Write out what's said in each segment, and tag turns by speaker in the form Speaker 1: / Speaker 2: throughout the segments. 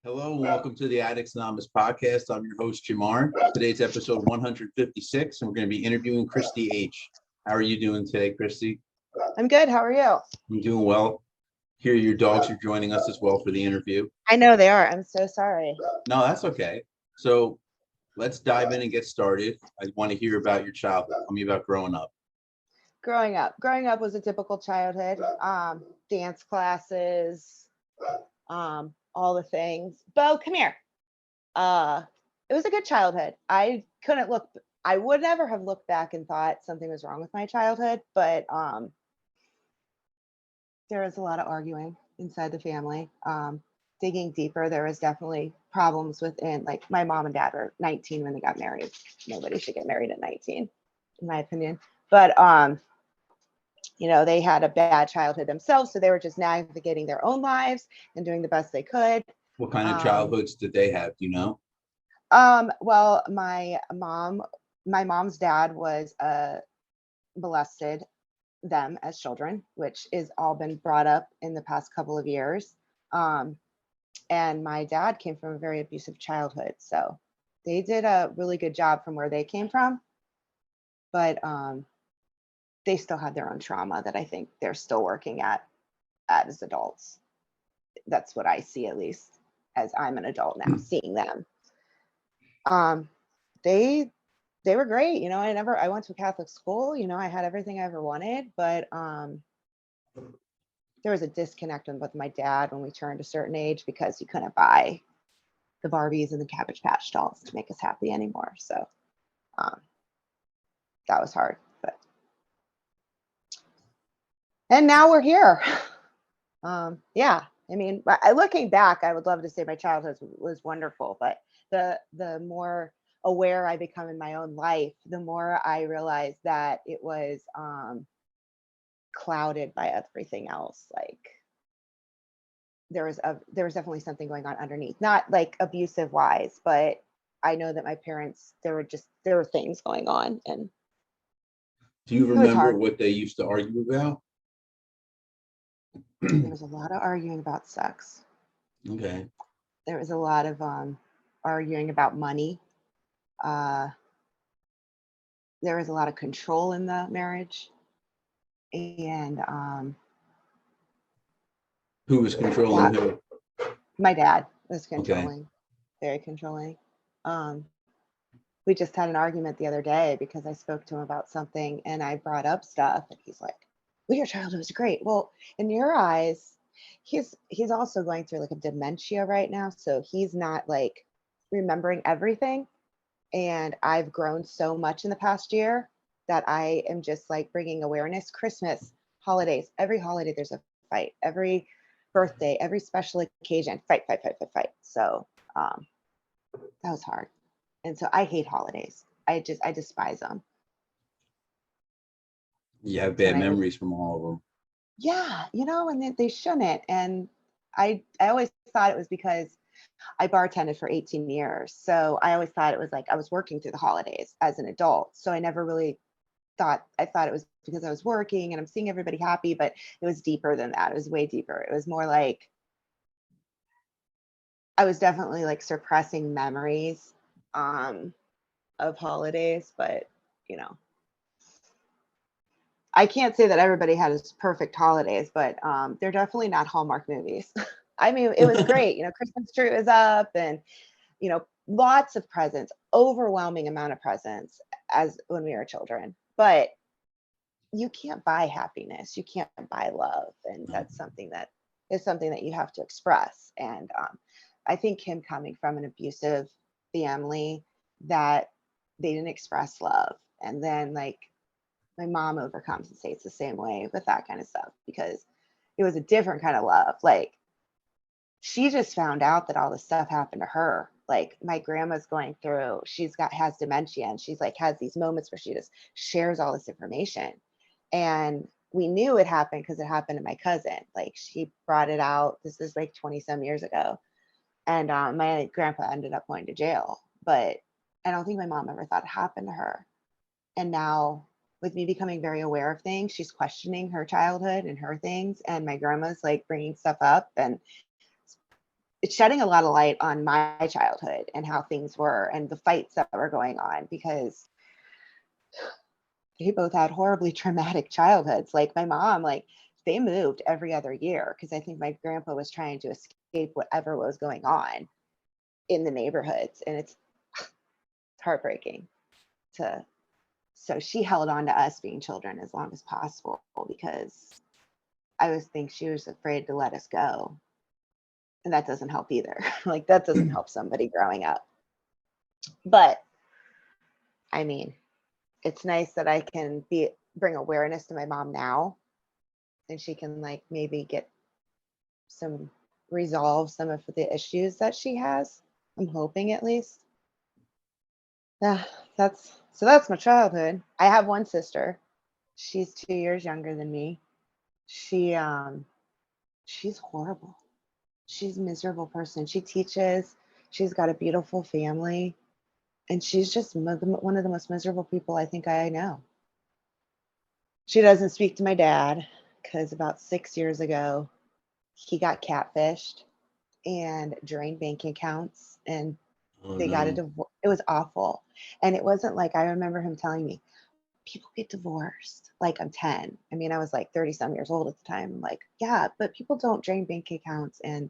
Speaker 1: Hello and welcome to the Addicts Anonymous podcast. I'm your host, Jamar. Today's episode 156, and we're going to be interviewing Kristy H. How are you doing today, Kristy?
Speaker 2: I'm good. How are you?
Speaker 1: I'm doing well. Here, your dogs are joining us as well for the interview.
Speaker 2: I know they are. I'm so sorry.
Speaker 1: No, that's okay. So let's dive in and get started. I want to hear about your childhood. Tell me about growing up.
Speaker 2: Growing up was a typical childhood. Dance classes, all the things. Bo, come here. It was a good childhood. I would never have looked back and thought something was wrong with my childhood, but there was a lot of arguing inside the family. Digging deeper, there was definitely problems within, like my mom and dad were 19 when they got married. Nobody should get married at 19, in my opinion. But they had a bad childhood themselves, so they were just navigating their own lives and doing the best they could.
Speaker 1: What kind of childhoods did they have? Do you know?
Speaker 2: Well, my mom's dad was molested them as children, which is all been brought up in the past couple of years. And my dad came from a very abusive childhood, so they did a really good job from where they came from, but they still had their own trauma that I think they're still working at as adults. That's what I see, at least as I'm an adult now, seeing them. They were great. I went to a Catholic school, I had everything I ever wanted, but there was a disconnect with my dad when we turned a certain age because he couldn't buy the Barbies and the Cabbage Patch dolls to make us happy anymore. So that was hard, and now we're here. Yeah, I mean, looking back, I would love to say my childhood was wonderful, but the more aware I become in my own life, the more I realize that it was clouded by everything else. Like there was definitely something going on underneath, not like abusive wise, but I know that my parents, there were things going on. And
Speaker 1: do you remember what they used to argue about?
Speaker 2: There was a lot of arguing about sex.
Speaker 1: Okay.
Speaker 2: There was a lot of arguing about money. There was a lot of control in the marriage. And
Speaker 1: who was controlling who?
Speaker 2: My dad was controlling, very controlling. We just had an argument the other day because I spoke to him about something and I brought up stuff and he's like, well, your childhood was great. Well, in your eyes, he's also going through like a dementia right now. So he's not like remembering everything. And I've grown so much in the past year that I am just like bringing awareness. Christmas, holidays, every holiday there's a fight. Every birthday, every special occasion, fight. So that was hard. And so I hate holidays. I despise them.
Speaker 1: You have bad memories from all of them.
Speaker 2: Yeah, and they shouldn't. And I always thought it was because I bartended for 18 years. So I always thought it was like I was working through the holidays as an adult. So I never really thought it was because I was working and I'm seeing everybody happy, but it was deeper than that. It was way deeper. It was more like I was definitely like suppressing memories of holidays, but I can't say that everybody had his perfect holidays, but they're definitely not Hallmark movies. I mean, it was great. Christmas tree was up and, lots of presents, overwhelming amount of presents as when we were children. But you can't buy happiness. You can't buy love. And that's something that you have to express. And I think him coming from an abusive family that they didn't express love. And then like my mom overcompensates the same way with that kind of stuff because it was a different kind of love. Like she just found out that all this stuff happened to her. Like my grandma's going through, has dementia and she's like has these moments where she just shares all this information. And we knew it happened because it happened to my cousin. Like she brought it out. This is like 20 some years ago. And my grandpa ended up going to jail, but I don't think my mom ever thought it happened to her. And now with me becoming very aware of things, she's questioning her childhood and her things. And my grandma's like bringing stuff up and it's shedding a lot of light on my childhood and how things were and the fights that were going on, because they both had horribly traumatic childhoods. Like my mom, like they moved every other year because I think my grandpa was trying to escape whatever was going on in the neighborhoods. And it's heartbreaking to, so she held on to us being children as long as possible because I was think she was afraid to let us go. And that doesn't help either. Like that doesn't help somebody growing up. But I mean, it's nice that I can bring awareness to my mom now, and she can like maybe get resolve some of the issues that she has. I'm hoping at least. Yeah, that's my childhood. I have one sister. She's 2 years younger than me. She's horrible. She's a miserable person. She teaches. She's got a beautiful family, and she's just one of the most miserable people I think I know. She doesn't speak to my dad because about 6 years ago, he got catfished and drained bank accounts, and
Speaker 1: Oh
Speaker 2: they got a
Speaker 1: no.
Speaker 2: divorce. It was awful. And it wasn't like, I remember him telling me, people get divorced. Like I'm 10. I mean, I was like 30 some years old at the time. I'm like, yeah, but people don't drain bank accounts and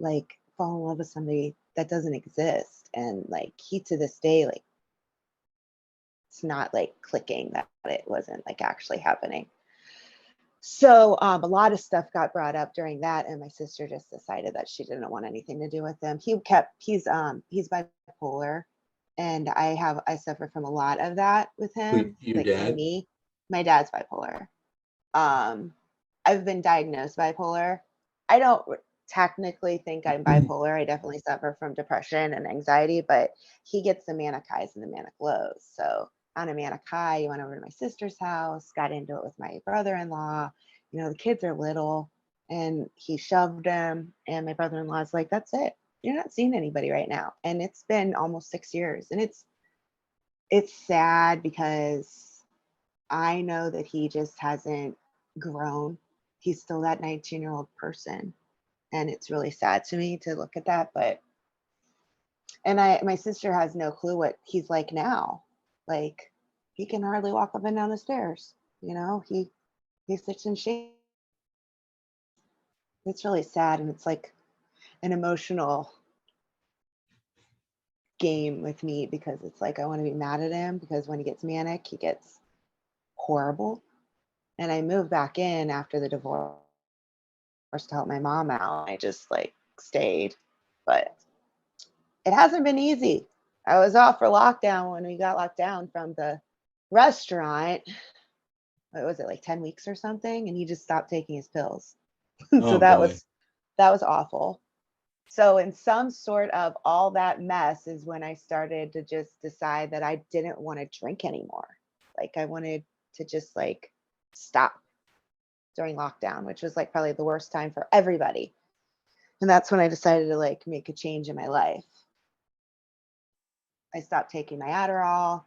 Speaker 2: like fall in love with somebody that doesn't exist. And like he to this day, like it's not like clicking that it wasn't like actually happening. So a lot of stuff got brought up during that, and my sister just decided that she didn't want anything to do with him. He's bipolar, and I suffer from a lot of that with him,
Speaker 1: Your
Speaker 2: like from
Speaker 1: dad?
Speaker 2: me. My dad's bipolar. Um, I've been diagnosed bipolar. I don't technically think I'm bipolar. I definitely suffer from depression and anxiety, but he gets the manic highs and the manic lows. So on a manic high, he went over to my sister's house, got into it with my brother-in-law. You know, the kids are little, and he shoved him. And my brother-in-law's like, "That's it. You're not seeing anybody right now." And it's been almost 6 years, and it's sad because I know that he just hasn't grown. He's still that 19-year-old person. And it's really sad to me to look at that. But, and my sister has no clue what he's like now. Like, he can hardly walk up and down the stairs. You know, he sits in shame. It's really sad. And it's like an emotional game with me because it's like, I want to be mad at him because when he gets manic, he gets horrible. And I moved back in after the divorce to help my mom out. I just like stayed, but it hasn't been easy. I was off for lockdown when we got locked down from the restaurant. What was it, like 10 weeks or something? And he just stopped taking his pills. So
Speaker 1: Oh boy.
Speaker 2: that was awful. So in some sort of all that mess is when I started to just decide that I didn't want to drink anymore. Like I wanted to just like stop during lockdown, which was like probably the worst time for everybody. And that's when I decided to like make a change in my life. I stopped taking my Adderall.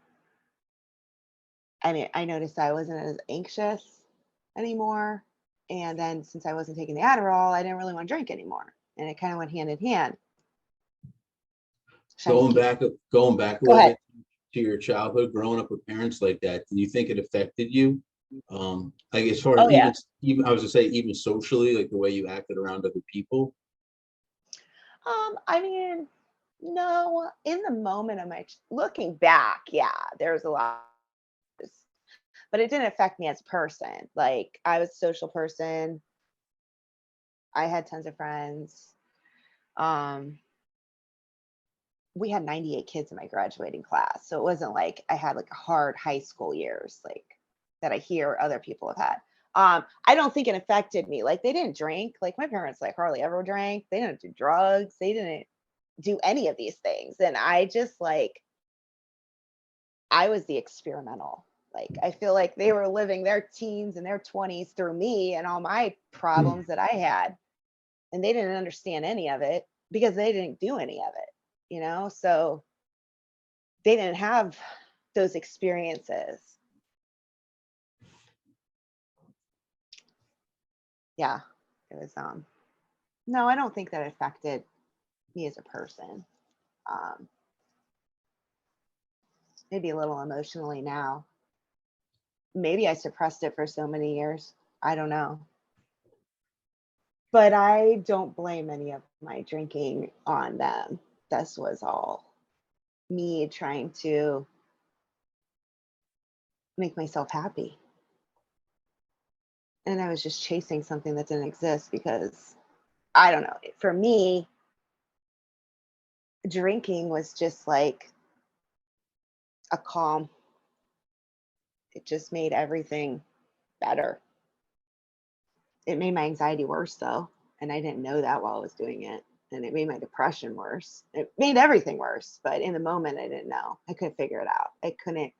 Speaker 2: I mean, I noticed I wasn't as anxious anymore. And then since I wasn't taking the Adderall, I didn't really want to drink anymore. And it kind of went hand in hand. Should I just
Speaker 1: Going
Speaker 2: keep
Speaker 1: back going back a
Speaker 2: go
Speaker 1: little
Speaker 2: ahead?
Speaker 1: bit to your childhood, growing up with parents like that, do you think it affected you? Like as far as
Speaker 2: Oh yeah.
Speaker 1: even I was to say even socially, like the way you acted around other people.
Speaker 2: I mean, no, in the moment of my looking back, yeah, there was a lot, but it didn't affect me as a person. Like I was a social person. I had tons of friends. Um, we had 98 kids in my graduating class. So it wasn't like I had like hard high school years like that I hear other people have had. I don't think it affected me. Like they didn't drink. Like my parents like hardly ever drank. They didn't do drugs. They didn't do any of these things. And I just like I was the experimental. Like I feel like they were living their teens and their 20s through me and all my problems that I had. And they didn't understand any of it because they didn't do any of it, you know? So they didn't have those experiences. Yeah, it was no, I don't think that affected. me as a person. Um, maybe a little emotionally now. Maybe I suppressed it for so many years. I don't know. But I don't blame any of my drinking on them. This was all me trying to make myself happy. And I was just chasing something that didn't exist because I don't know. For me, drinking was just like a calm. It just made everything better. It made my anxiety worse though, and I didn't know that while I was doing it. And it made my depression worse. It made everything worse, but in the moment I didn't know. I couldn't figure it out. I couldn't.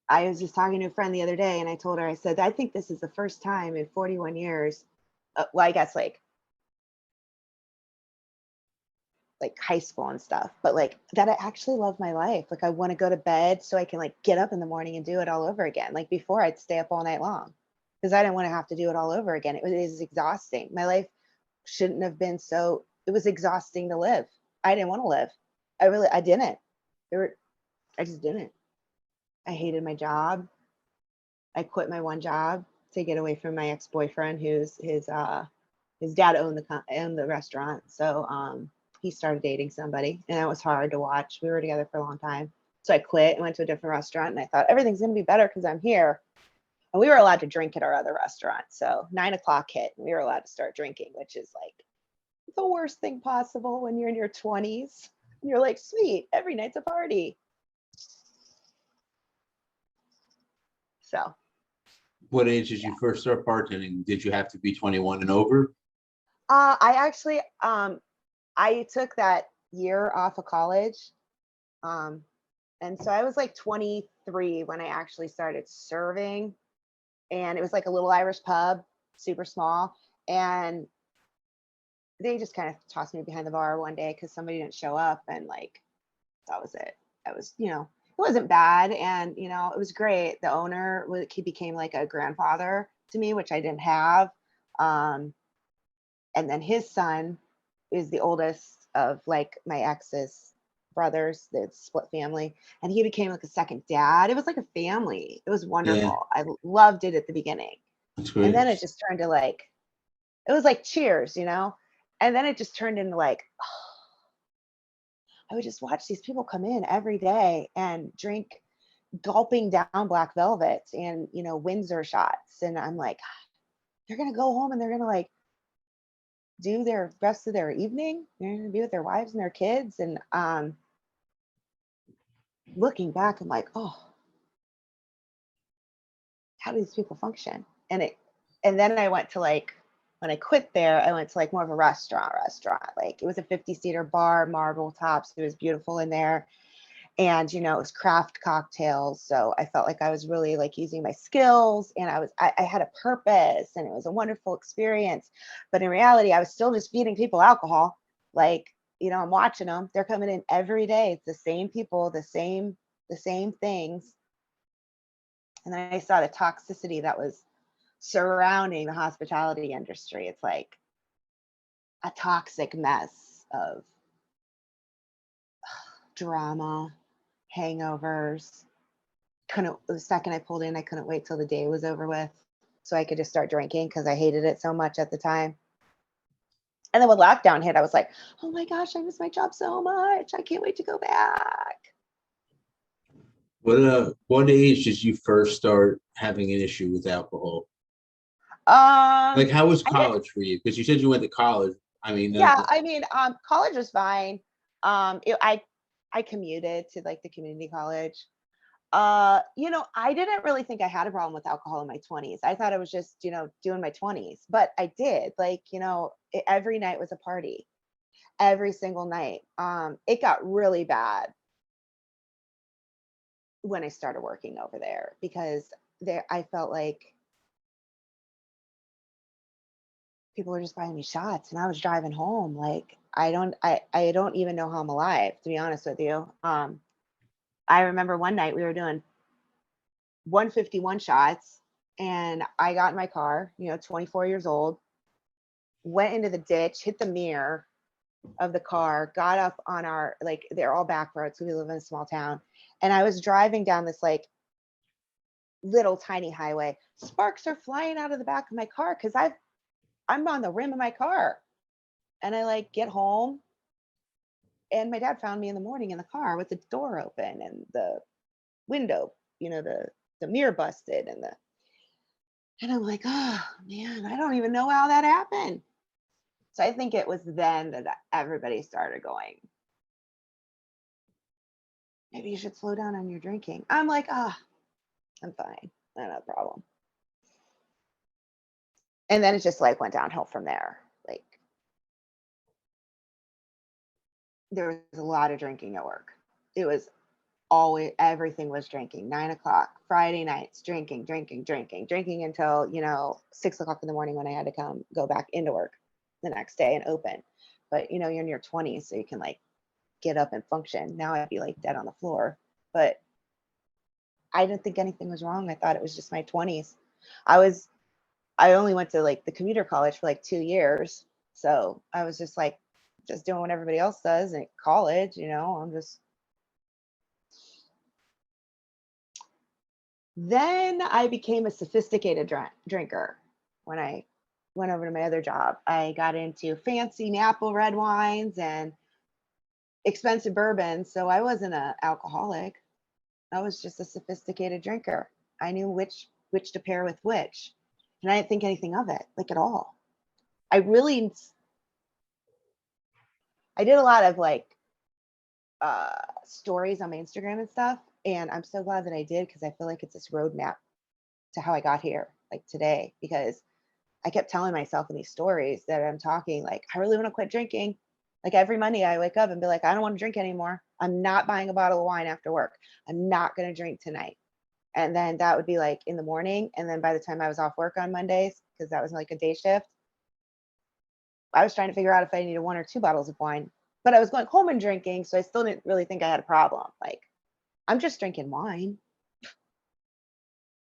Speaker 2: I was just talking to a friend the other day and I told her, I said, I think this is the first time in 41 years, well, I guess like high school and stuff, but like that I actually love my life. Like I want to go to bed so I can like get up in the morning and do it all over again. Like before I'd stay up all night long because I didn't want to have to do it all over again. It was exhausting. My life shouldn't have been so, it was exhausting to live. I didn't want to live. I didn't. I just didn't. I hated my job. I quit my one job to get away from my ex-boyfriend who's his dad owned the restaurant. So he started dating somebody and that was hard to watch. We were together for a long time. So I quit and went to a different restaurant and I thought everything's gonna be better because I'm here. And we were allowed to drink at our other restaurant. So 9 o'clock hit and we were allowed to start drinking, which is like the worst thing possible when you're in your 20s. And you're like, sweet, every night's a party. So
Speaker 1: What age did you first start bartending? Did you have to be 21 and over?
Speaker 2: I actually I took that year off of college. Um, and so I was like 23 when I actually started serving. And it was like a little Irish pub, super small. And they just kind of tossed me behind the bar one day because somebody didn't show up. And like, that was it. That was, it wasn't bad. And, it was great. The owner, he became like a grandfather to me, which I didn't have. Um, and then his son is the oldest of like my ex's brothers, the split family, and he became like a second dad. It was like a family. It was
Speaker 1: Yeah,
Speaker 2: wonderful. I loved it at the beginning,
Speaker 1: that's
Speaker 2: and
Speaker 1: great.
Speaker 2: then it just turned to like it was like Cheers, and then it just turned into like I would just watch these people come in every day and drink gulping down black velvet and Windsor shots, and I'm like, they're gonna go home and they're gonna like do their rest of their evening. They're gonna be with their wives and their kids, and looking back, I'm like, oh, how do these people function? And then I went to like, when I quit there, I went to like more of a restaurant. Like it was a 50-seater bar, marble tops. It was beautiful in there. And, it was craft cocktails. So I felt like I was really like using my skills and I had a purpose and it was a wonderful experience. But in reality, I was still just feeding people alcohol. Like, I'm watching them. They're coming in every day. It's the same people, the same things. And then I saw the toxicity that was surrounding the hospitality industry. It's like a toxic mess of drama, hangovers. The second I pulled in, I couldn't wait till the day was over with so I could just start drinking because I hated it so much at the time. And then when lockdown hit, I was like, oh my gosh, I miss my job so much. I can't wait to go back.
Speaker 1: What age did you first start having an issue with alcohol? Like, how was
Speaker 2: I did,
Speaker 1: college for you? Because you said you went to college. I mean,
Speaker 2: yeah, I mean, college was fine. I commuted to like the community college. I didn't really think I had a problem with alcohol in my 20s. I thought I was just, doing my 20s, but I did. Like, every night was a party, every single night. It got really bad when I started working over there because I felt like people were just buying me shots and I was driving home. Like, I don't even know how I'm alive, to be honest with you. I remember one night we were doing 151 shots and I got in my car, 24 years old, went into the ditch, hit the mirror, of the car, got up on our, like, they're all back roads, so we live in a small town. And I was driving down this like little tiny highway. Sparks are flying out of the back of my car because I'm on the rim of my car. And I like get home, and my dad found me in the morning in the car with the door open and the window, the mirror busted and I'm like, oh man, I don't even know how that happened. So I think it was then that everybody started going, maybe you should slow down on your drinking. I'm like, I'm fine. Not a problem. And then it just like went downhill from there. Like there was a lot of drinking at work. It was always, everything was drinking. 9 o'clock, Friday nights, drinking until, 6 o'clock in the morning when I had to go back into work the next day and open. But you're in your 20s, so you can like get up and function. Now I'd be like dead on the floor. But I didn't think anything was wrong. I thought it was just my 20s. I only went to like the commuter college for like 2 years. So I was just like, just doing what everybody else does in college, I'm just. Then I became a sophisticated drinker when I went over to my other job. I got into fancy Napa red wines and expensive bourbons. So I wasn't an alcoholic. I was just a sophisticated drinker. I knew which to pair with which. And I didn't think anything of it, like at all. I did a lot of like stories on my Instagram and stuff. And I'm so glad that I did, because I feel like it's this roadmap to how I got here, like today, because I kept telling myself in these stories that I'm talking like, I really want to quit drinking. Like every Monday I wake up and be like, I don't want to drink anymore. I'm not buying a bottle of wine after work. I'm not going to drink tonight. And then that would be like in the morning. And then by the time I was off work on Mondays, because that was like a day shift, I was trying to figure out if I needed 1 or 2 bottles of wine, but I was going home and drinking. So I still didn't really think I had a problem. Like, I'm just drinking wine.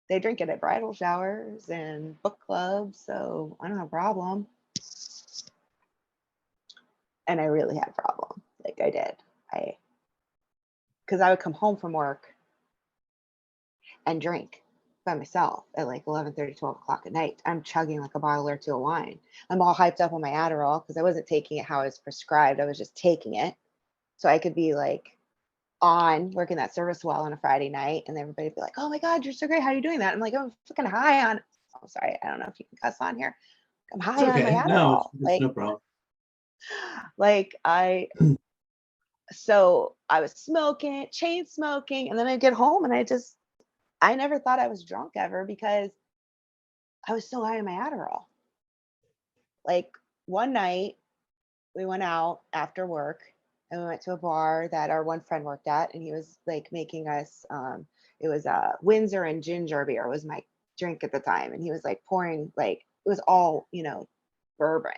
Speaker 2: They drink it at bridal showers and book clubs. So I don't have a problem. And I really had a problem. Like I did. Because I would come home from work and drink by myself at like 11:30, 12 o'clock at night. I'm chugging like a bottle or 2 of wine. I'm all hyped up on my Adderall because I wasn't taking it how I was prescribed. I was just taking it so I could be like on working that service well on a Friday night, and everybody'd be like, "Oh my God, you're so great. How are you doing that?" I'm like, "I'm fucking high on." Oh, sorry, I don't know if you can cuss on here. I'm
Speaker 1: It's
Speaker 2: high on my
Speaker 1: okay. No,
Speaker 2: Adderall.
Speaker 1: it's no problem.
Speaker 2: Like so I was smoking, chain smoking, and then I'd get home and I never thought I was drunk ever because I was so high on my Adderall. Like one night we went out after work and we went to a bar that our one friend worked at, and he was like making us it was Windsor and ginger beer was my drink at the time, and he was like pouring, like it was all bourbon.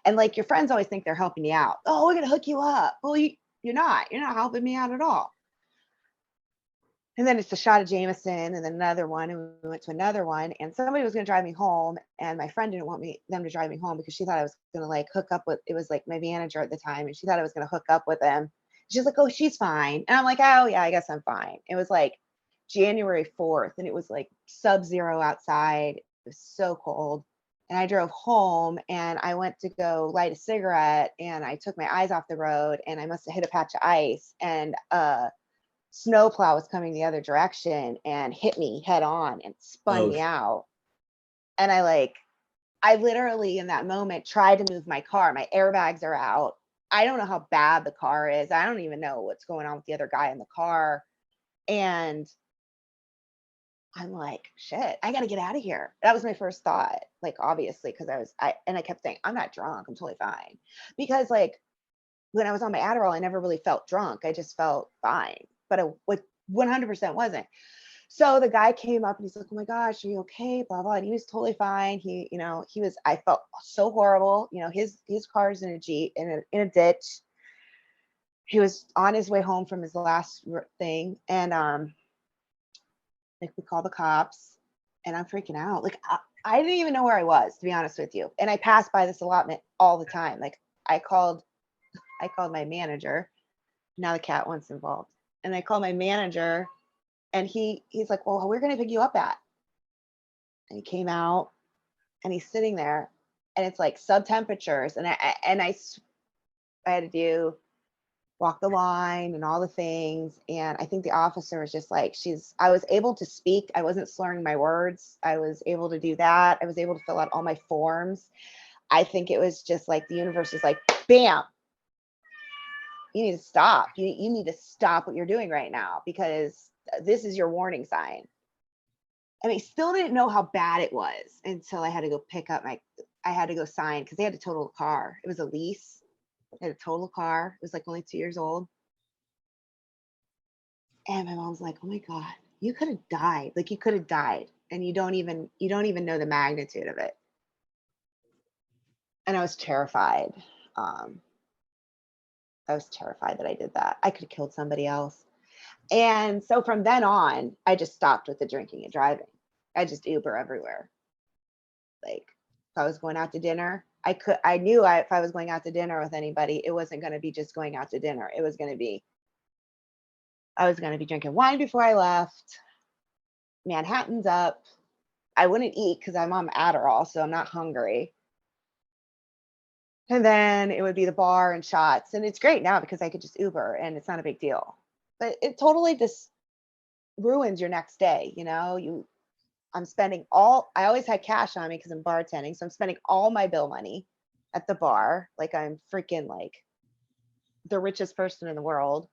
Speaker 2: And like your friends always think they're helping you out. Oh, we're gonna hook you up. Well, you're not helping me out at all. And then it's a shot of Jameson and then another one. And we went to another one, and somebody was going to drive me home. And my friend didn't want them to drive me home because she thought I was going to like hook up with, it was like my manager at the time. And she thought I was going to hook up with him. She's like, oh, she's fine. And I'm like, oh yeah, I guess I'm fine. It was like January 4th and it was like sub-zero outside. It was so cold. And I drove home and I went to go light a cigarette and I took my eyes off the road and I must have hit a patch of ice, and snowplow was coming the other direction and hit me head on and spun
Speaker 1: Oh,
Speaker 2: me out. And I literally in that moment tried to move my car. My airbags are out. I don't know how bad the car is. I don't even know what's going on with the other guy in the car. And I'm like, shit, I got to get out of here. That was my first thought. Like, obviously, because I kept saying, I'm not drunk. I'm totally fine. Because like when I was on my Adderall, I never really felt drunk. I just felt fine, but I 100% wasn't. So the guy came up and he's like, oh my gosh, are you okay? Blah, blah. And he was totally fine. I felt so horrible. His car's in a Jeep, in a ditch. He was on his way home from his last thing. And, like we call the cops and I'm freaking out. Like I didn't even know where I was, to be honest with you. And I pass by this allotment all the time. Like I called I called my manager. Now the cat wants involved. And I called my manager, and he's like, well, we're going to pick you up at. And he came out, and he's sitting there, and it's like sub temperatures. And I had to walk the line and all the things. And I think the officer was just like, I was able to speak. I wasn't slurring my words. I was able to do that. I was able to fill out all my forms. I think it was just like the universe is like, bam, you need to stop. You need to stop what you're doing right now, because this is your warning sign. And I still didn't know how bad it was until I had to go I had to go sign, because they had to total the car. It was a lease. They had a total car. It was like only 2 years old. And my mom's like, oh my God, you could have died. Like, you could have died. And you don't even know the magnitude of it. And I was terrified. I was terrified that I did that. I could have killed somebody else. And so from then on, I just stopped with the drinking and driving. I just Uber everywhere. Like, if I was going out to dinner, I knew if I was going out to dinner with anybody, it wasn't going to be just going out to dinner. I was going to be drinking wine before I left. Manhattan's up. I wouldn't eat because I'm on Adderall, so I'm not hungry. And then it would be the bar and shots. And it's great now because I could just Uber and it's not a big deal. But it totally just ruins your next day. I always had cash on me because I'm bartending. So I'm spending all my bill money at the bar. Like, I'm freaking like the richest person in the world.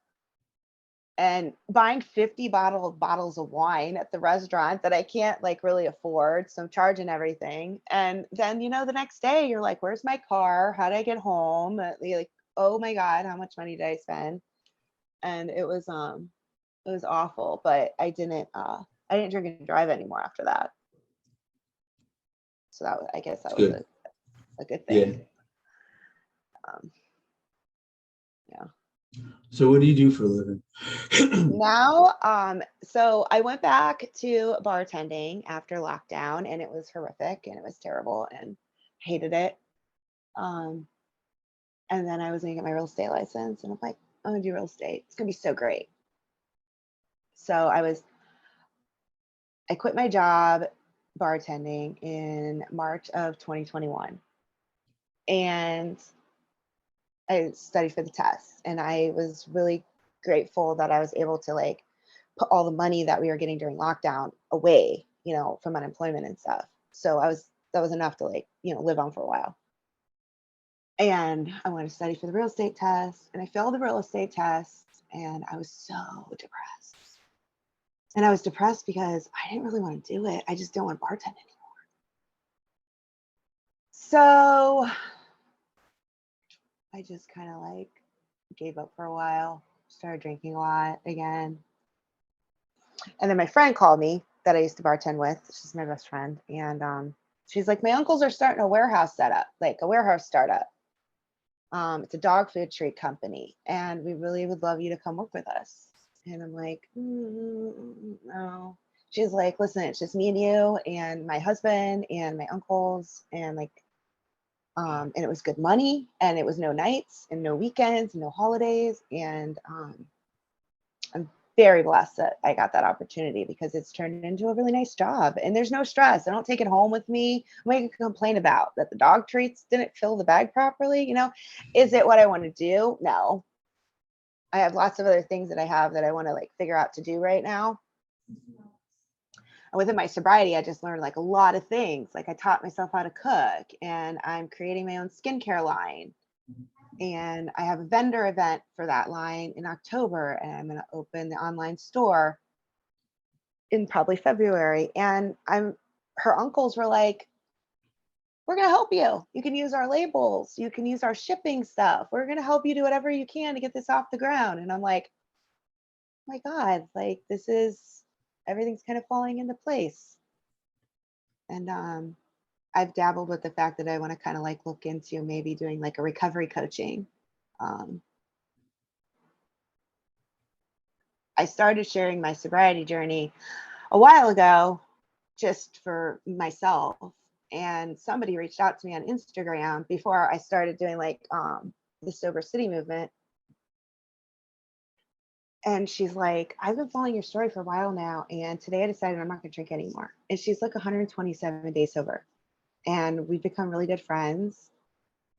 Speaker 2: And buying 50 bottles of wine at the restaurant that I can't like really afford. So I'm charging everything. And then, the next day you're like, where's my car? How did I get home? You're like, oh my God, how much money did I spend? And it was awful, but I didn't drink and drive anymore after that. So I guess that was a good thing.
Speaker 1: Yeah.
Speaker 2: Yeah.
Speaker 1: So what do you do for a living?
Speaker 2: Now, so I went back to bartending after lockdown, and it was horrific and it was terrible and hated it. And then I was gonna get my real estate license, and I'm like, I'm gonna do real estate. It's gonna be so great. So I quit my job bartending in March of 2021. And I studied for the test, and I was really grateful that I was able to like put all the money that we were getting during lockdown away, from unemployment and stuff. So that was enough to like, live on for a while. And I wanted to study for the real estate test, and I failed the real estate test, and I was so depressed. And I was depressed because I didn't really want to do it. I just don't want to bartend anymore. So I just kind of like gave up for a while, started drinking a lot again. And then my friend called me that I used to bartend with. She's my best friend. And she's like, my uncles are starting a warehouse setup, like a warehouse startup. It's a dog food treat company, and we really would love you to come work with us. And I'm like, no. She's like, listen, it's just me and you and my husband and my uncles, and like, and it was good money, and it was no nights and no weekends and no holidays. And I'm very blessed that I got that opportunity, because it's turned into a really nice job, and there's no stress. I don't take it home with me. I'm going to complain about that the dog treats didn't fill the bag properly. Is it what I want to do? No. I have lots of other things that I want to like figure out to do right now. And within my sobriety, I just learned like a lot of things. Like, I taught myself how to cook, and I'm creating my own skincare line. And I have a vendor event for that line in October, and I'm going to open the online store in probably February. And her uncles were like, we're going to help you. You can use our labels. You can use our shipping stuff. We're going to help you do whatever you can to get this off the ground. And I'm like, oh my God, like, everything's kind of falling into place. And I've dabbled with the fact that I want to kind of like look into maybe doing like a recovery coaching. I started sharing my sobriety journey a while ago just for myself. And somebody reached out to me on Instagram before I started doing like the Sober City movement. And she's like, I've been following your story for a while now, and today I decided I'm not going to drink anymore. And she's like 127 days sober, and we've become really good friends.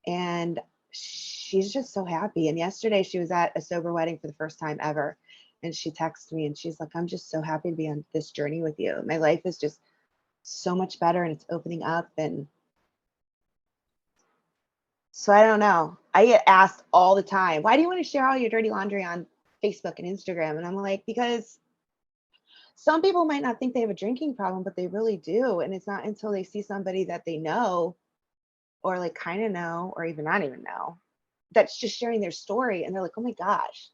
Speaker 2: And she's just so happy. And yesterday she was at a sober wedding for the first time ever. And she texted me and she's like, I'm just so happy to be on this journey with you. My life is just so much better and it's opening up. And so I don't know. I get asked all the time, why do you want to share all your dirty laundry on Facebook and Instagram? And I'm like, because some people might not think they have a drinking problem, but they really do. And it's not until they see somebody that they know or like kind of know, or even not even know, that's just sharing their story. And they're like, oh my gosh,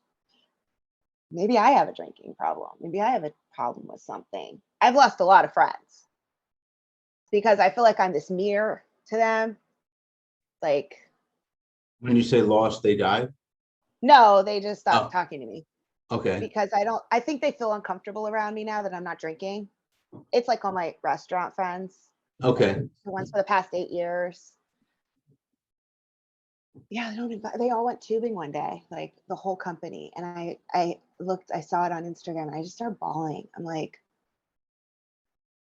Speaker 2: maybe I have a drinking problem. Maybe I have a problem with something. I've lost a lot of friends because I feel like I'm this mirror to them. Like,
Speaker 1: When you say lost, they died?
Speaker 2: no, they just stopped
Speaker 1: Oh,
Speaker 2: talking to me
Speaker 1: okay.
Speaker 2: because I think they feel uncomfortable around me now that I'm not drinking. It's like all my restaurant friends,
Speaker 1: Okay.
Speaker 2: the ones for the past 8 years. Yeah, they all went tubing one day, like the whole company. And I saw it on Instagram and I just started bawling. I'm like,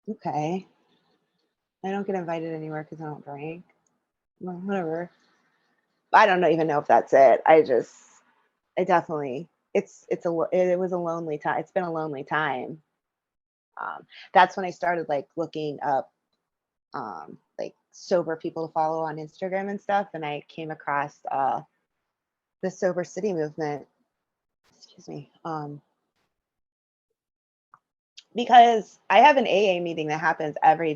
Speaker 2: okay, I don't get invited anywhere because I don't drink. Well, whatever. I don't even know if that's it. I definitely, it was a lonely time. It's been a lonely time. That's when I started like looking up like sober people to follow on Instagram and stuff. And I came across the Sober City movement. Excuse me. Because I have an AA meeting that happens every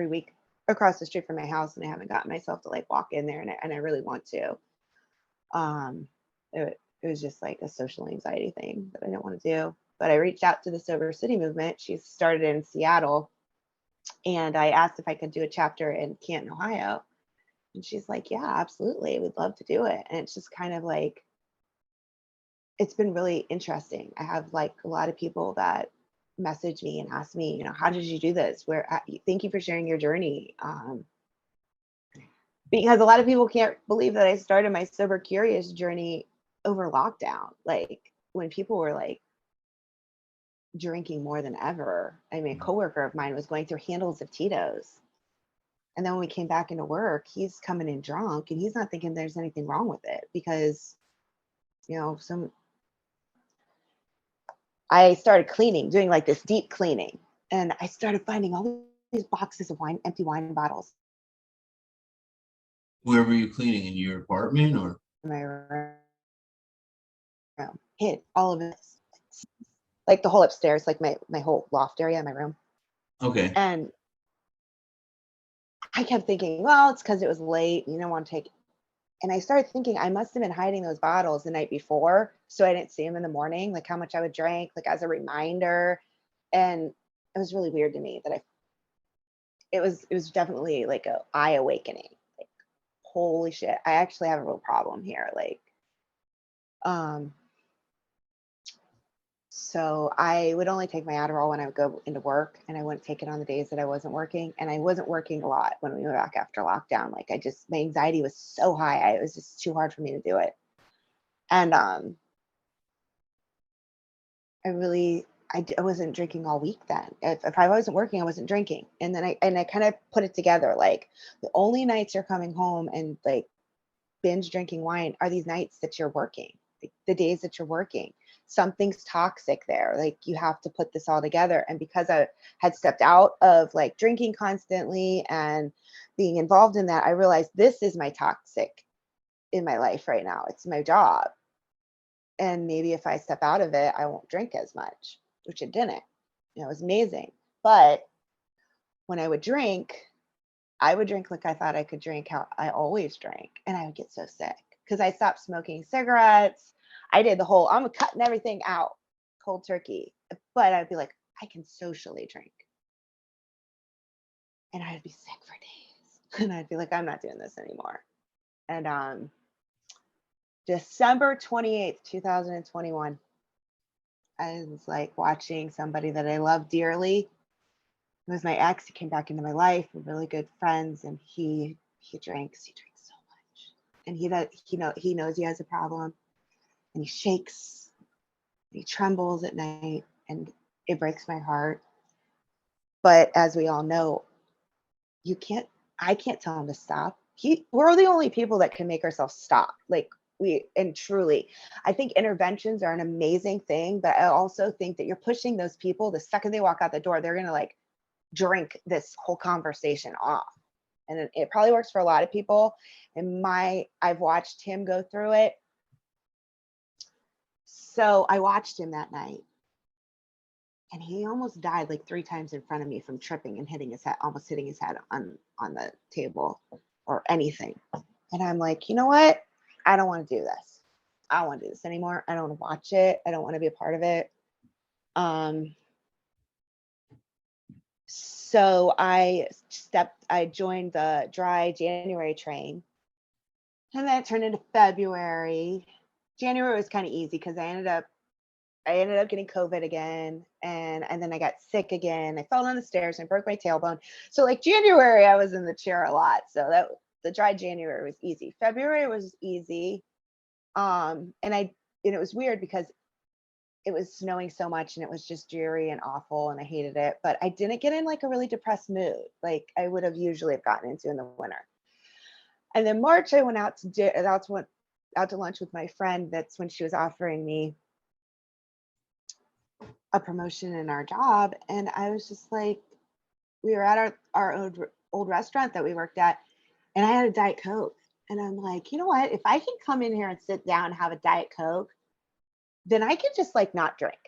Speaker 2: week across the street from my house, and I haven't gotten myself to like walk in there, and I really want to. It was just like a social anxiety thing that I didn't want to do. But I reached out to the Sober City movement. She started in Seattle, and I asked if I could do a chapter in Canton, Ohio. And she's like, yeah, absolutely. We'd love to do it. And it's just kind of like, it's been really interesting. I have like a lot of people that message me and ask me, how did you do this? Thank you for sharing your journey. Because a lot of people can't believe that I started my Sober Curious journey over lockdown. Like when people were like drinking more than ever. I mean, a coworker of mine was going through handles of Tito's. And then when we came back into work, he's coming in drunk and he's not thinking there's anything wrong with it because, I started cleaning, doing like this deep cleaning. And I started finding all these boxes of empty wine bottles
Speaker 1: Where were you cleaning? In your apartment or?
Speaker 2: in my room. Hid all of this, like the whole upstairs, like my whole loft area in my room.
Speaker 1: Okay.
Speaker 2: And I kept thinking, well, it's because it was late. You don't want to take. And I started thinking I must have been hiding those bottles the night before, so I didn't see them in the morning, like how much I would drink, like as a reminder. And it was really weird to me that it was definitely like a eye awakening. Like, holy shit, I actually have a real problem here. Like, so I would only take my Adderall when I would go into work, and I wouldn't take it on the days that I wasn't working. And I wasn't working a lot when we went back after lockdown. Like my anxiety was so high. It was just too hard for me to do it. And I wasn't drinking all week then. If I wasn't working, I wasn't drinking. And then I kind of put it together. Like the only nights you're coming home and like binge drinking wine are these nights that you're working, like the days that you're working. Something's toxic there. Like you have to put this all together. And because I had stepped out of like drinking constantly and being involved in that, I realized this is my toxic in my life right now. It's my job. And maybe if I step out of it, I won't drink as much, which it didn't. It was amazing. But when I would drink like I thought I could drink how I always drank. And I would get so sick because I stopped smoking cigarettes. I did the whole, I'm cutting everything out cold turkey. But I'd be like, I can socially drink. And I'd be sick for days. And I'd be like, I'm not doing this anymore. And December 28th, 2021, I was like watching somebody that I love dearly. It was my ex. He came back into my life. We're really good friends, and he drinks so much. and he knows he has a problem, and he shakes, and he trembles at night, and it breaks my heart. But as we all know, I can't tell him to stop. We're the only people that can make ourselves stop. Like, and truly, I think interventions are an amazing thing, but I also think that you're pushing those people. The second they walk out the door, they're going to like drink this whole conversation off. And it probably works for a lot of people. And I've watched him go through it. So I watched him that night, and he almost died like 3 times in front of me from tripping and almost hitting his head on the table or anything. And I'm like, you know what? I don't want to do this. I don't want to do this anymore. I don't want to watch it. I don't want to be a part of it. So I joined the dry January train, and that turned into February. January was kind of easy because I ended up getting COVID again, and then I got sick again. I fell down the stairs and broke my tailbone. So like January, I was in the chair a lot. So the dry January was easy. February was easy. And it was weird because it was snowing so much and it was just dreary and awful and I hated it. But I didn't get in like a really depressed mood like I would have usually have gotten into in the winter. And then March, I went out to lunch with my friend. That's when she was offering me a promotion in our job. And I was just like, we were at our old restaurant that we worked at, and I had a Diet Coke. And I'm like, you know what? If I can come in here and sit down and have a Diet Coke, then I can just like not drink.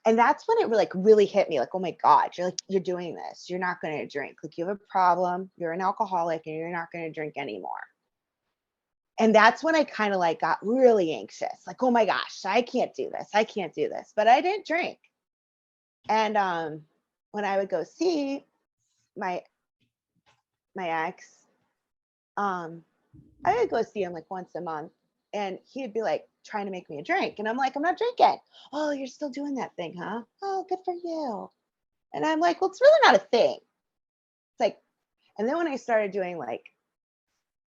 Speaker 2: And that's when it really hit me like, oh my God, you're doing this. You're not going to drink. Like, you have a problem. You're an alcoholic and you're not going to drink anymore. And that's when I kind of like got really anxious. Like, oh my gosh, I can't do this. I can't do this. But I didn't drink. And when I would go see my ex, I would go see him like once a month, and he'd be like trying to make me a drink. And I'm like, I'm not drinking. Oh, you're still doing that thing, huh? Oh, good for you. And I'm like, well, it's really not a thing. It's like, and then when I started doing like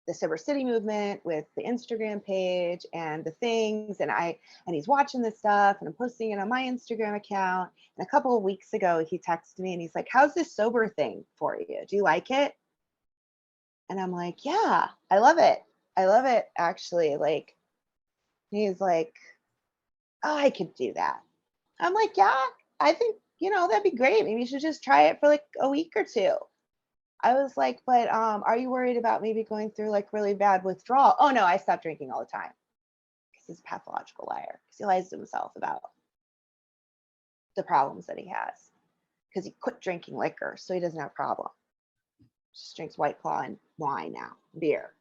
Speaker 2: the Sober City movement with the Instagram page and the things, and he's watching this stuff, and I'm posting it on my Instagram account. And a couple of weeks ago, he texted me and he's like, how's this sober thing for you? Do you like it? And I'm like, yeah, I love it. I love it, actually. Like, he's like, oh, I could do that. I'm like, yeah, I think, that'd be great. Maybe you should just try it for like a week or two. I was like, but are you worried about maybe going through like really bad withdrawal? Oh no, I stopped drinking all the time. Because he's a pathological liar. Because he lies to himself about the problems that he has. Because he quit drinking liquor, so he doesn't have a problem. Just drinks White Claw and wine now, beer.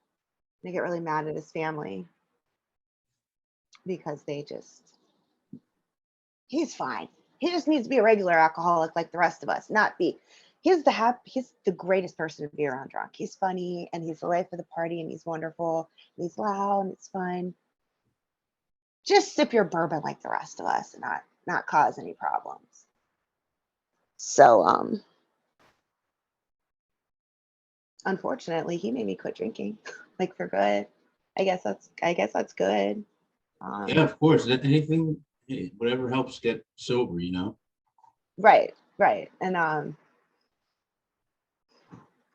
Speaker 2: And I get really mad at his family because he's fine. He just needs to be a regular alcoholic like the rest of us, not be. He's the greatest person to be around drunk. He's funny and he's the life of the party and he's wonderful. And he's loud and it's fun. Just sip your bourbon like the rest of us and not cause any problems. So unfortunately, he made me quit drinking, like for good. I guess that's good.
Speaker 1: Yeah, of course. Anything, whatever helps get sober,
Speaker 2: Right. And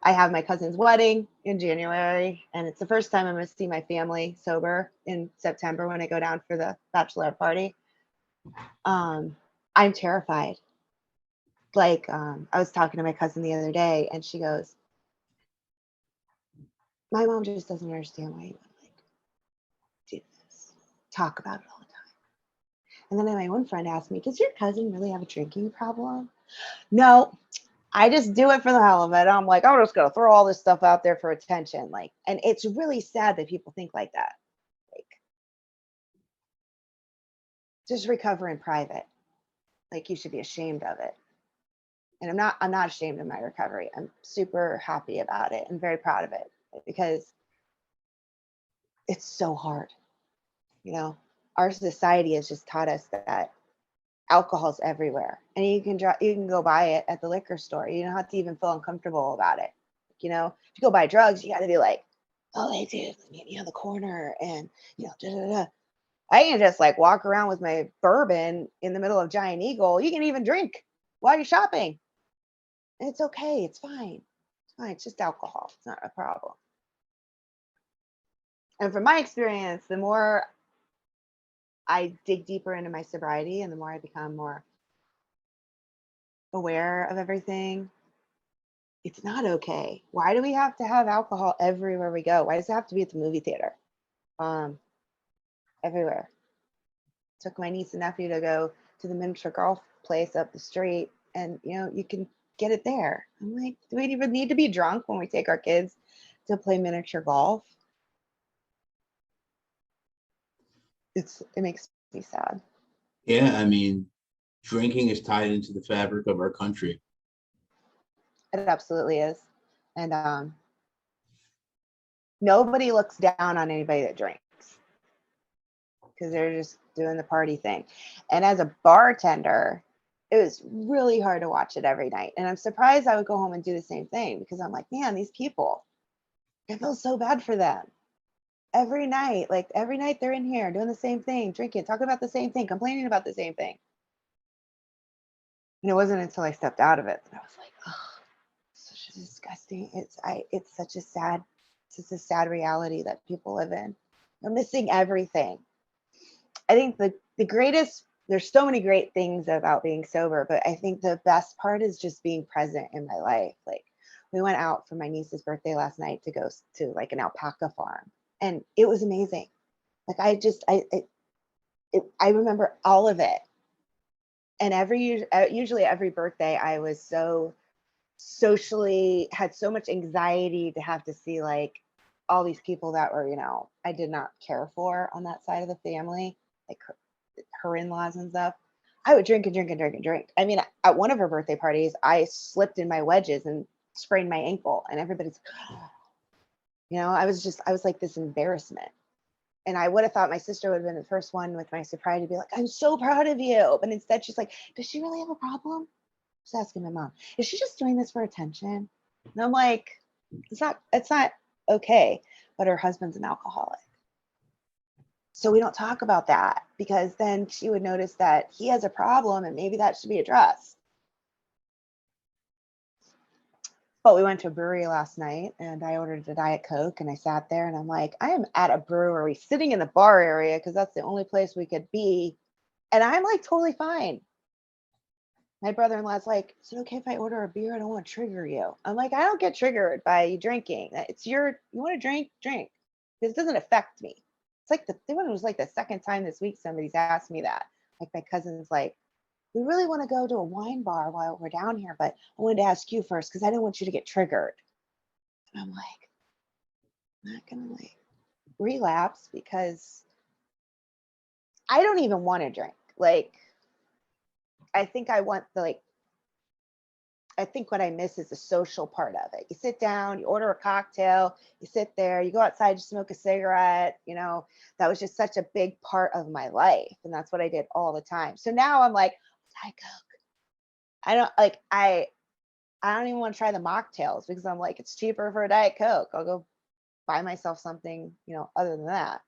Speaker 2: I have my cousin's wedding in January, and it's the first time I'm going to see my family sober in September when I go down for the bachelorette party. I'm terrified. Like, I was talking to my cousin the other day, and she goes, my mom just doesn't understand why you would like do this, talk about it all the time. And then my one friend asked me, does your cousin really have a drinking problem? No, I just do it for the hell of it. I'm like, I'm just going to throw all this stuff out there for attention. Like, and it's really sad that people think like that. Like, just recover in private. Like, you should be ashamed of it. And I'm not ashamed of my recovery. I'm super happy about it and very proud of it because it's so hard. Our society has just taught us that alcohol's everywhere, and you can go buy it at the liquor store. You don't have to even feel uncomfortable about it. If you go buy drugs, you got to be like, oh, they do, meet me on the corner, and da, da, da. I can just like walk around with my bourbon in the middle of Giant Eagle. You can even drink while you're shopping. And it's okay. It's fine. It's fine. It's just alcohol. It's not a problem. And from my experience, the more I dig deeper into my sobriety and the more I become more aware of everything, it's not okay. Why do we have to have alcohol everywhere we go? Why does it have to be at the movie theater? Um, Everywhere. Took my niece and nephew to go to the miniature golf place up the street, and you can get it there. I'm like, do we even need to be drunk when we take our kids to play miniature golf? It makes me sad.
Speaker 1: Yeah, I mean, drinking is tied into the fabric of our country.
Speaker 2: It absolutely is. And nobody looks down on anybody that drinks because they're just doing the party thing. And as a bartender, it was really hard to watch it every night. And I'm surprised I would go home and do the same thing, because I'm like, man, these people, I feel so bad for them. Every night, like every night they're in here doing the same thing, drinking, talking about the same thing, complaining about the same thing. And it wasn't until I stepped out of it that I was like, oh, such a disgusting. It's such a sad reality that people live in. They're missing everything. I think the greatest, there's so many great things about being sober, but I think the best part is just being present in my life. Like, we went out for my niece's birthday last night to go to like an alpaca farm, and it was amazing. Like, I remember all of it. And usually every birthday I was so socially, had so much anxiety to have to see like all these people that were, I did not care for on that side of the family, like her in-laws and stuff. I would drink and drink and drink and drink. I mean, at one of her birthday parties, I slipped in my wedges and sprained my ankle, and everybody's, I was like this embarrassment. And I would have thought my sister would have been the first one with my sobriety to be like, I'm so proud of you. But instead she's like, does she really have a problem? Just asking my mom, is she just doing this for attention? And I'm like, it's not okay. But her husband's an alcoholic. So we don't talk about that, because then she would notice that he has a problem and maybe that should be addressed. But we went to a brewery last night and I ordered a Diet Coke, and I sat there and I'm like, I am at a brewery sitting in the bar area because that's the only place we could be. And I'm like totally fine. My brother-in-law's like, is it okay if I order a beer? I don't want to trigger you. I'm like, I don't get triggered by you drinking. You want to drink, drink. This doesn't affect me. It's like it was like the second time this week somebody's asked me that. Like, my cousin's like, we really want to go to a wine bar while we're down here, but I wanted to ask you first because I didn't want you to get triggered. And I'm like, I'm not gonna like relapse because I don't even want to drink. Like, I think I want I think what I miss is the social part of it. You sit down, you order a cocktail, you sit there, you go outside, you smoke a cigarette. That was just such a big part of my life. And that's what I did all the time. So now I'm like, Diet Coke. I don't even want to try the mocktails because I'm like, it's cheaper for a Diet Coke. I'll go buy myself something, other than that.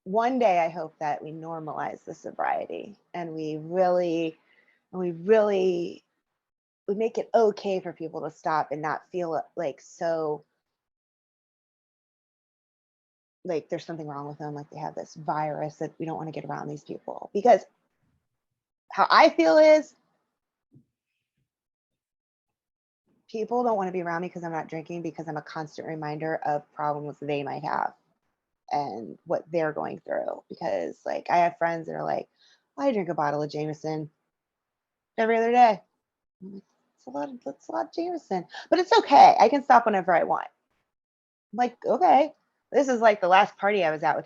Speaker 2: One day I hope that we normalize the sobriety and we make it okay for people to stop and not feel like so like there's something wrong with them, like they have this virus that we don't want to get around these people. Because how I feel is people don't want to be around me because I'm not drinking, because I'm a constant reminder of problems they might have and what they're going through. Because like I have friends that are like, I drink a bottle of Jameson every other day. I'm like, that's a lot of Jameson, but it's okay. I can stop whenever I want. I'm like, okay. This is like the last party I was at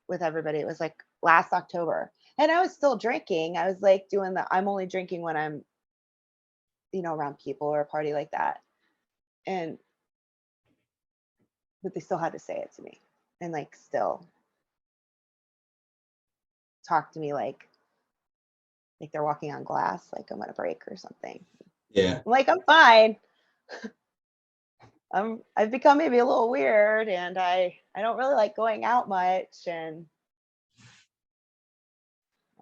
Speaker 2: with everybody. It was like last October. And I was still drinking. I was like doing I'm only drinking when I'm, around people or a party like that. And but they still had to say it to me and like still talk to me like they're walking on glass, like I'm on a break or something.
Speaker 1: Yeah.
Speaker 2: I'm like, I'm fine. I've become maybe a little weird, and I don't really like going out much, and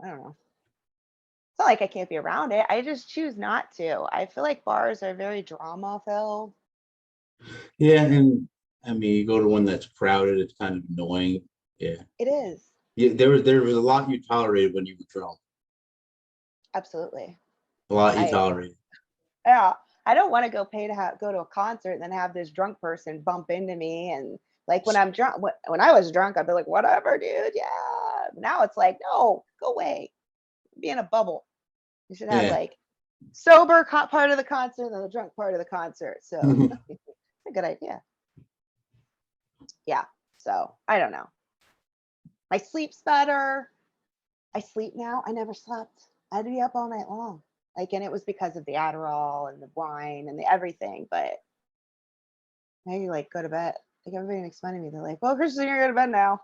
Speaker 2: I don't know. It's not like I can't be around it. I just choose not to. I feel like bars are very drama filled.
Speaker 1: Yeah, and I mean, you go to one that's crowded, it's kind of annoying. Yeah.
Speaker 2: It is.
Speaker 1: Yeah, there was a lot you tolerated when you were drunk.
Speaker 2: Absolutely.
Speaker 1: A lot you
Speaker 2: I
Speaker 1: tolerated.
Speaker 2: Yeah, I don't want to go pay to go to a concert and then have this drunk person bump into me, and like when I'm drunk, when I was drunk, I'd be like, whatever, dude. Yeah. Now it's like, no, go away. Be in a bubble. You should have
Speaker 1: Yeah.
Speaker 2: like sober part of the concert and the drunk part of the concert. So it's a good idea. Yeah. So I don't know. My sleep's better. I sleep now. I never slept. I'd be up all night long. Like, and it was because of the Adderall and the wine and the everything. But now you like go to bed. Like everybody makes fun of me. They're like, "Well, Christian, you're going to bed now.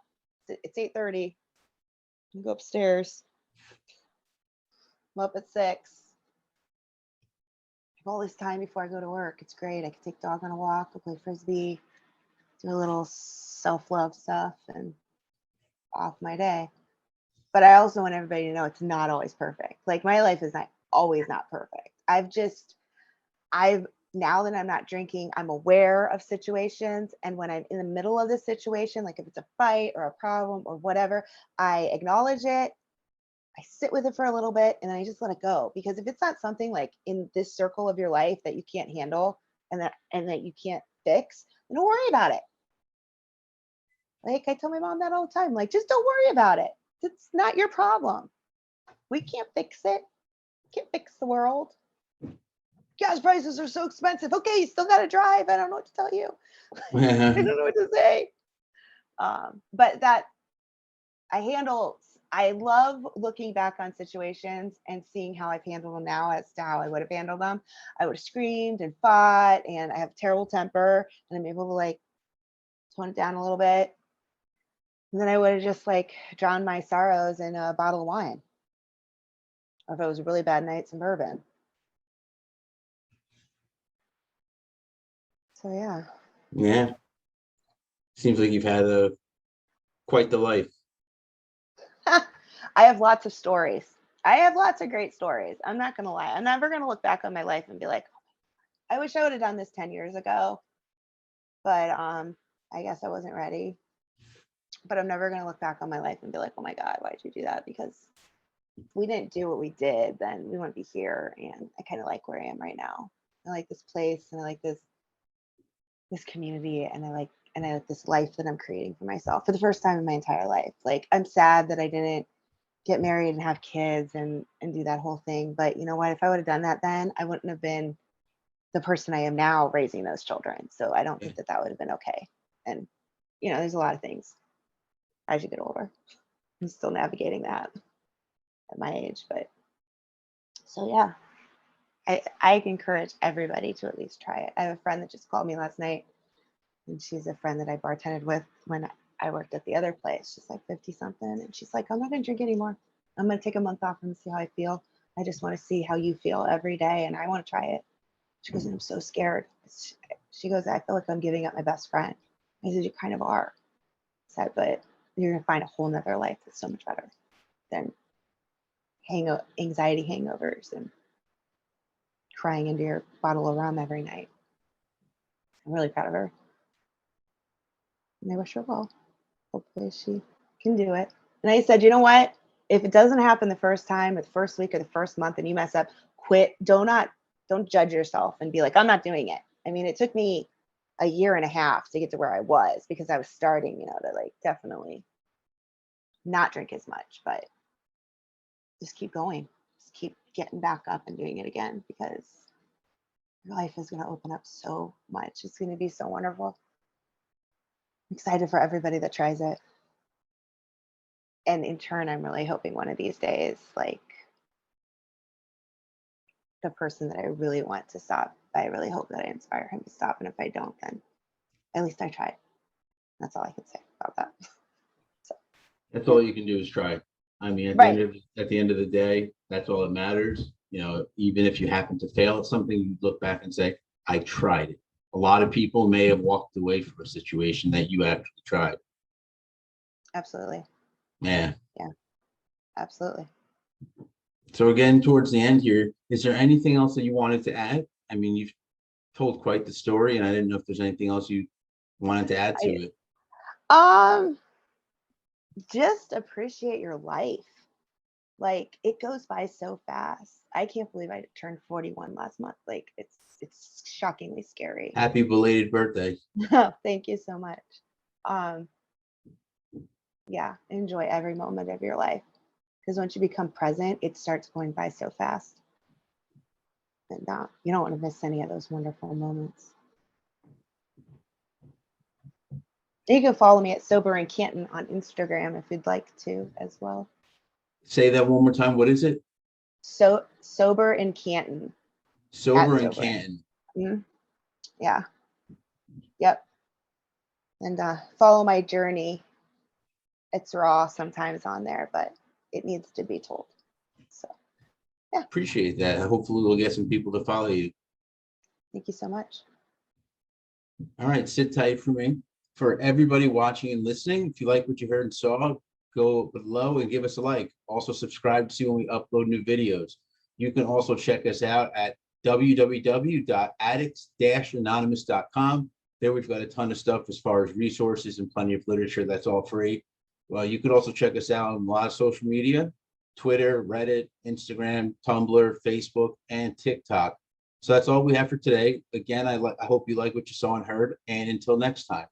Speaker 2: It's 8:30. You go upstairs. I'm up at 6. I have all this time before I go to work. It's great. I can take dog on a walk, go play frisbee, do a little self-love stuff, and off my day." But I also want everybody to know it's not always perfect. Like my life is not always not perfect. I've now that I'm not drinking, I'm aware of situations. And when I'm in the middle of the situation, like if it's a fight or a problem or whatever, I acknowledge it. I sit with it for a little bit and then I just let it go. Because if it's not something like in this circle of your life that you can't handle and that you can't fix, then don't worry about it. Like I tell my mom that all the time. Like, just don't worry about it. It's not your problem. We can't fix it. Can't fix the world. Gas prices are so expensive. Okay, you still got to drive. I don't know what to tell you. I don't know what to say. But that I handle. I love looking back on situations and seeing how I've handled them now as to how I would have handled them. I would have screamed and fought, and I have a terrible temper, and I'm able to like tone it down a little bit. And then I would have just like drowned my sorrows in a bottle of wine, or if it was a really bad night, some bourbon. So yeah.
Speaker 1: Yeah. Seems like you've had quite the life.
Speaker 2: I have lots of stories. I have lots of great stories. I'm not going to lie. I'm never going to look back on my life and be like, I wish I would have done this 10 years ago, but I guess I wasn't ready. But I'm never going to look back on my life and be like, oh my God, why'd you do that? Because if we didn't do what we did, then we wouldn't be here. And I kind of like where I am right now. I like this place and I like this community, and I like this life that I'm creating for myself for the first time in my entire life. Like I'm sad that I didn't get married and have kids and do that whole thing. But you know what? If I would have done that then, I wouldn't have been the person I am now raising those children. So I don't think that would have been okay. And there's a lot of things as you get older. I'm still navigating that at my age, but so yeah, I encourage everybody to at least try it. I have a friend that just called me last night, and she's a friend that I bartended with when I worked at the other place. She's like 50 something, and she's like, I'm not gonna drink anymore. I'm gonna take a month off and see how I feel. I just want to see how you feel every day, and I want to try it. She goes, and I'm so scared. She goes, I feel like I'm giving up my best friend. I said, you kind of are. I said, but you're gonna find a whole nother life that's so much better than anxiety hangovers and crying into your bottle of rum every night. I'm really proud of her, and I wish her well. Hopefully she can do it. And I said, you know what? If it doesn't happen the first time or the first week or the first month and you mess up, quit. Don't judge yourself and be like, I'm not doing it. I mean, it took me a year and a half to get to where I was because I was starting, to like definitely not drink as much, but just keep going. Just keep getting back up and doing it again because your life is going to open up so much. It's going to be so wonderful. I'm excited for everybody that tries it. And in turn, I'm really hoping one of these days, like the person that I really want to stop, I really hope that I inspire him to stop. And if I don't, then at least I tried. That's all I can say about that. So,
Speaker 1: That's all you can do is try. I mean, at
Speaker 2: right.
Speaker 1: the end of the day, that's all that matters. even if you happen to fail at something, you look back and say, I tried it. A lot of people may have walked away from a situation that you actually tried.
Speaker 2: Absolutely.
Speaker 1: Yeah.
Speaker 2: Yeah, absolutely.
Speaker 1: So again, towards the end here, is there anything else that you wanted to add? I mean, you've told quite the story, and I didn't know if there's anything else you wanted to add to it.
Speaker 2: Just appreciate your life. Like, it goes by so fast. I can't believe I turned 41 last month. Like, it's shockingly scary.
Speaker 1: Happy belated birthday.
Speaker 2: Thank you so much. Yeah, enjoy every moment of your life, because once you become present, it starts going by so fast, and you don't want to miss any of those wonderful moments. You can follow me at Sober in Canton on Instagram if you'd like to as well.
Speaker 1: Say that one more time. What is it?
Speaker 2: So Sober in Canton.
Speaker 1: Sober in Canton.
Speaker 2: Mm-hmm. Yeah. Yep. And follow my journey. It's raw sometimes on there, but it needs to be told. So, yeah.
Speaker 1: Appreciate that. Hopefully we'll get some people to follow you.
Speaker 2: Thank you so much.
Speaker 1: All right, sit tight for me. For everybody watching and listening, if you like what you heard and saw, go below and give us a like. Also subscribe to see when we upload new videos. You can also check us out at www.addicts-anonymous.com. There we've got a ton of stuff as far as resources and plenty of literature. That's all free. Well, you can also check us out on a lot of social media: Twitter, Reddit, Instagram, Tumblr, Facebook, and TikTok. So that's all we have for today. Again, I hope you like what you saw and heard. And until next time.